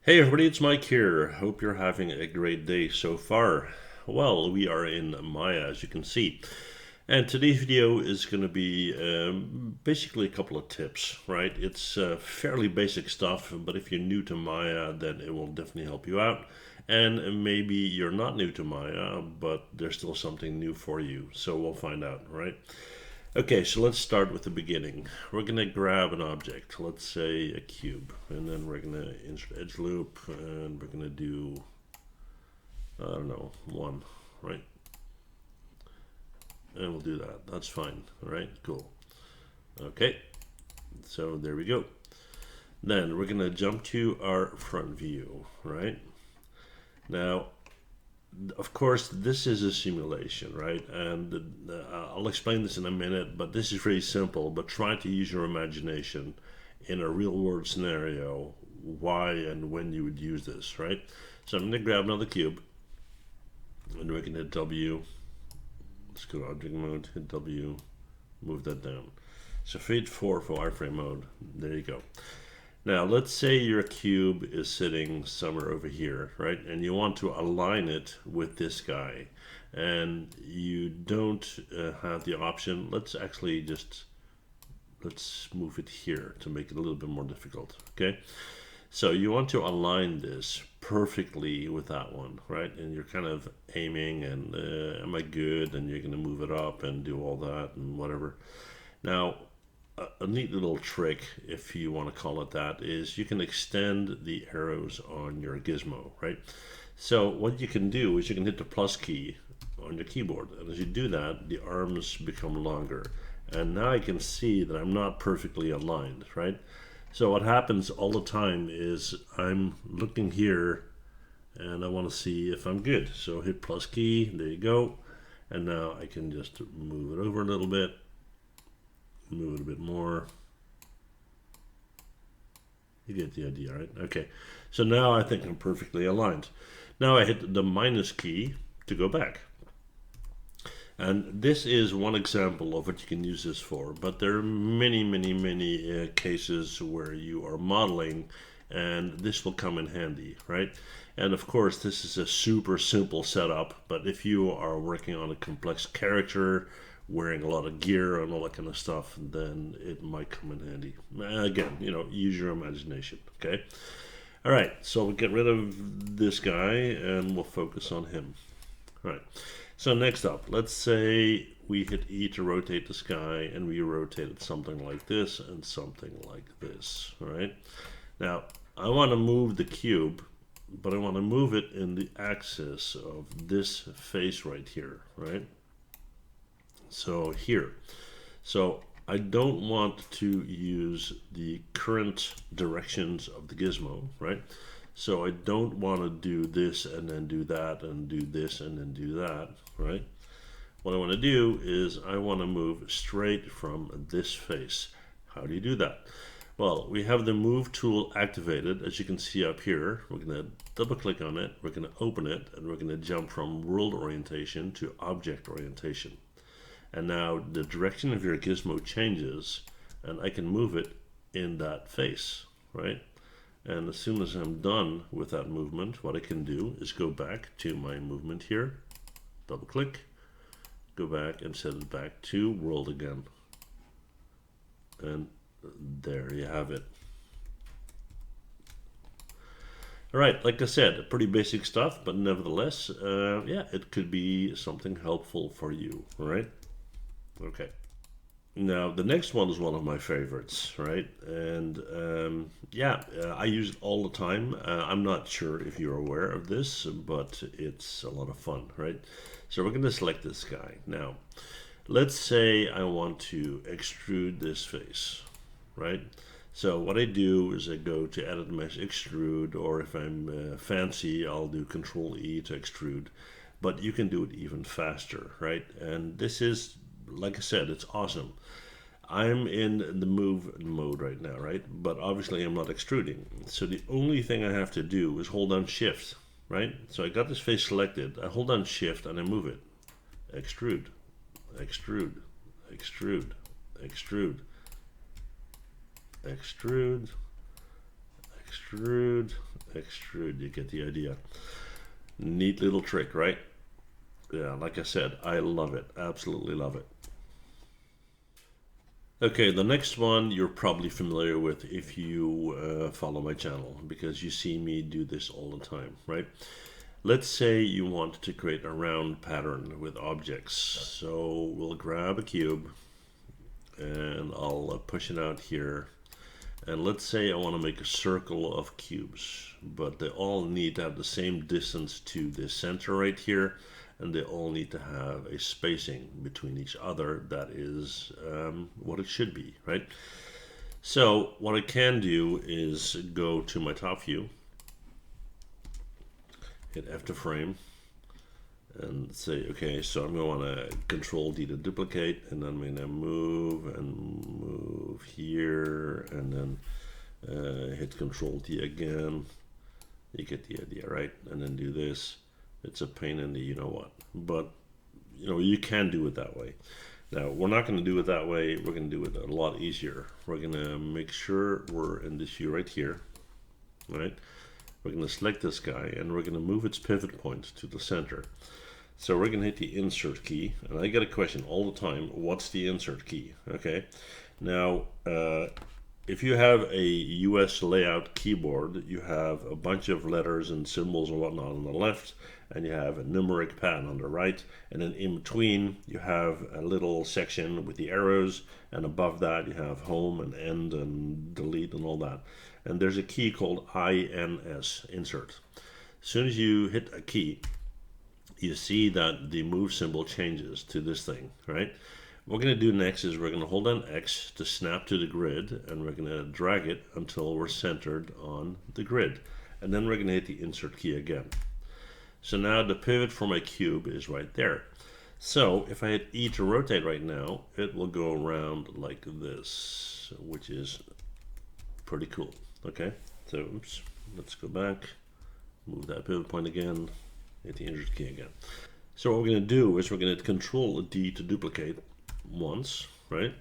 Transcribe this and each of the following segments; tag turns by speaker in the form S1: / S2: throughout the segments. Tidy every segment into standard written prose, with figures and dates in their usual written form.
S1: Hey everybody, it's Mike here. Hope you're having a great day so far. Well, we are in Maya, as you can see. And today's video is going to be basically a couple of tips, right? It's fairly basic stuff, but if you're new to Maya, then it will definitely help you out. And maybe you're not new to Maya, but there's still something new for you. So we'll find out, right? Okay, so let's start with the beginning. We're going to grab an object, let's say a cube, and then we're going to insert edge loop, and we're going to do, I don't know, 1, right? And we'll do that. That's fine, all right? Cool. Okay, so there we go. Then we're going to jump to our front view, right? Now, of course, this is a simulation, right? And I'll explain this in a minute, but this is very simple. But try to use your imagination in a real world scenario, why and when you would use this, right? So I'm going to grab another cube, and we're going to hit W. Let's go to object mode, hit W, move that down. So fade 4 for wireframe mode. There you go. Now, let's say your cube is sitting somewhere over here, right? And you want to align it with this guy. And you don't have the option. Let's move it here to make it a little bit more difficult, okay? So you want to align this perfectly with that one, right? And you're kind of aiming and am I good? And you're going to move it up and do all that and whatever. Now, a neat little trick, if you want to call it that, is you can extend the arrows on your gizmo, right? So what you can do is you can hit the plus key on your keyboard, and as you do that, the arms become longer. And now I can see that I'm not perfectly aligned, right? So what happens all the time is I'm looking here and I want to see if I'm good. So hit plus key, there you go. And now I can just move it over a little bit. Move it a bit more. You get the idea, right? Okay, so now I think I'm perfectly aligned. Now I hit the minus key to go back. And this is one example of what you can use this for, but there are many cases where you are modeling and this will come in handy, right? And of course, this is a super simple setup, but if you are working on a complex character, wearing a lot of gear and all that kind of stuff, then it might come in handy. Again, use your imagination, okay? All right, so we'll get rid of this guy and we'll focus on him. All right, so next up, let's say we hit E to rotate the sky and we rotated something like this and something like this, all right? Now, I want to move the cube, but I want to move it in the axis of this face right here, right? So here, so I don't want to use the current directions of the gizmo, right? So I don't want to do this and then do that and do this and then do that, right? What I want to do is I want to move straight from this face. How do you do that? Well, we have the move tool activated, as you can see up here. We're going to double click on it, we're going to open it, and we're going to jump from world orientation to object orientation. And now the direction of your gizmo changes, and I can move it in that face, right? And as soon as I'm done with that movement, what I can do is go back to my movement here, double click, go back and set it back to world again. And there you have it. All right, like I said, pretty basic stuff, but nevertheless, yeah, it could be something helpful for you, all right? Okay. Now, the next one is one of my favorites, right? And I use it all the time. I'm not sure if you're aware of this, but it's a lot of fun, right? So we're going to select this guy. Now, let's say I want to extrude this face, right? So what I do is I go to edit mesh extrude, or if I'm fancy, I'll do Control E to extrude. But you can do it even faster, right? And this is, like I said, it's awesome. I'm in the move mode right now, right? But obviously I'm not extruding. So the only thing I have to do is hold down shift, right? So I got this face selected, I hold down shift and I move it. Extrude, extrude, extrude, extrude, extrude, extrude, extrude. You get the idea. Neat little trick, right? Yeah, like I said, I love it. Absolutely love it. Okay, the next one you're probably familiar with if you follow my channel, because you see me do this all the time, right? Let's say you want to create a round pattern with objects. So we'll grab a cube and I'll push it out here. And let's say I want to make a circle of cubes, but they all need to have the same distance to the center right here, and they all need to have a spacing between each other that is what it should be, right? So what I can do is go to my top view, hit F to frame, and say, okay, so I'm going to want to Control D to duplicate, and then I'm going to move and move here, and then hit Control D again. You get the idea, right? And then do this. It's a pain in the you know what, but you know, you can do it that way. Now we're not going to do it that way. We're going to do it a lot easier. We're going to make sure we're in this view right here, right? We're going to select this guy and we're going to move its pivot point to the center. So we're going to hit the insert key, and I get a question all the time, what's the insert key? Okay, now if you have a US layout keyboard, you have a bunch of letters and symbols and whatnot on the left, and you have a numeric pad on the right, and then in between you have a little section with the arrows, and above that you have home and end and delete and all that. And there's a key called INS, insert. As soon as you hit a key, you see that the move symbol changes to this thing, right? What we're going to do next is we're going to hold down X to snap to the grid, and we're going to drag it until we're centered on the grid. And then we're going to hit the insert key again. So now the pivot for my cube is right there. So if I hit E to rotate right now, it will go around like this, which is pretty cool. Okay, so oops, let's go back, move that pivot point again, hit the insert key again. So what we're going to do is we're going to Control D to duplicate once, right?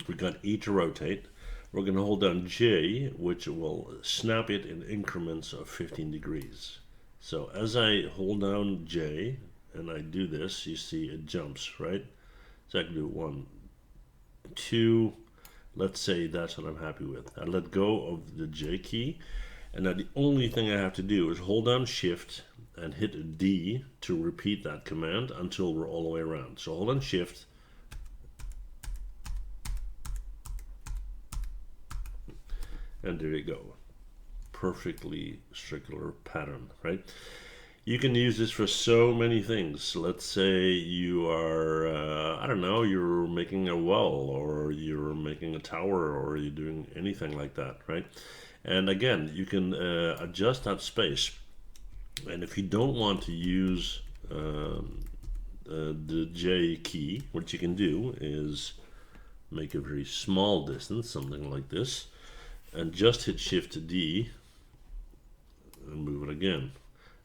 S1: We got E to rotate. We're going to hold down J, which will snap it in increments of 15 degrees. So as I hold down J and I do this, you see it jumps, right? So I can do 1, 2, let's say that's what I'm happy with. I let go of the J key, and now the only thing I have to do is hold down Shift and hit D to repeat that command until we're all the way around. So hold on Shift, and there you go. Perfectly circular pattern, right? You can use this for so many things. Let's say you are, I don't know, you're making a well, or you're making a tower, or you're doing anything like that, right? And again, you can adjust that space. And if you don't want to use the J key, what you can do is make a very small distance, something like this, and just hit Shift D and move it again.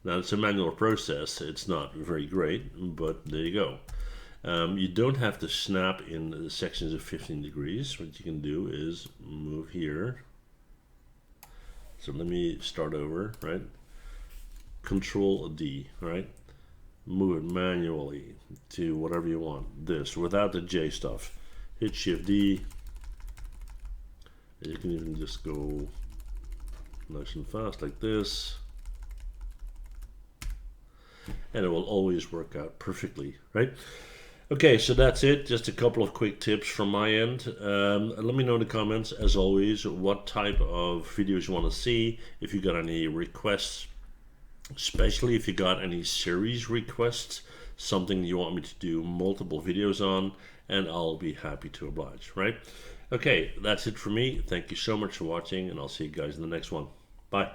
S1: Now it's a manual process, it's not very great, but there you go. You don't have to snap in the sections of 15 degrees. What you can do is move here. So let me start over, right? Control D, right? Move it manually to whatever you want. This, without the J stuff. Hit Shift D. You can even just go nice and fast like this. And it will always work out perfectly, right? Okay, so that's it. Just a couple of quick tips from my end. Let me know in the comments, as always, what type of videos you want to see. If you got any requests, especially if you got any series requests, something you want me to do multiple videos on, and I'll be happy to oblige, right? Okay, that's it for me. Thank you so much for watching, and I'll see you guys in the next one. Bye.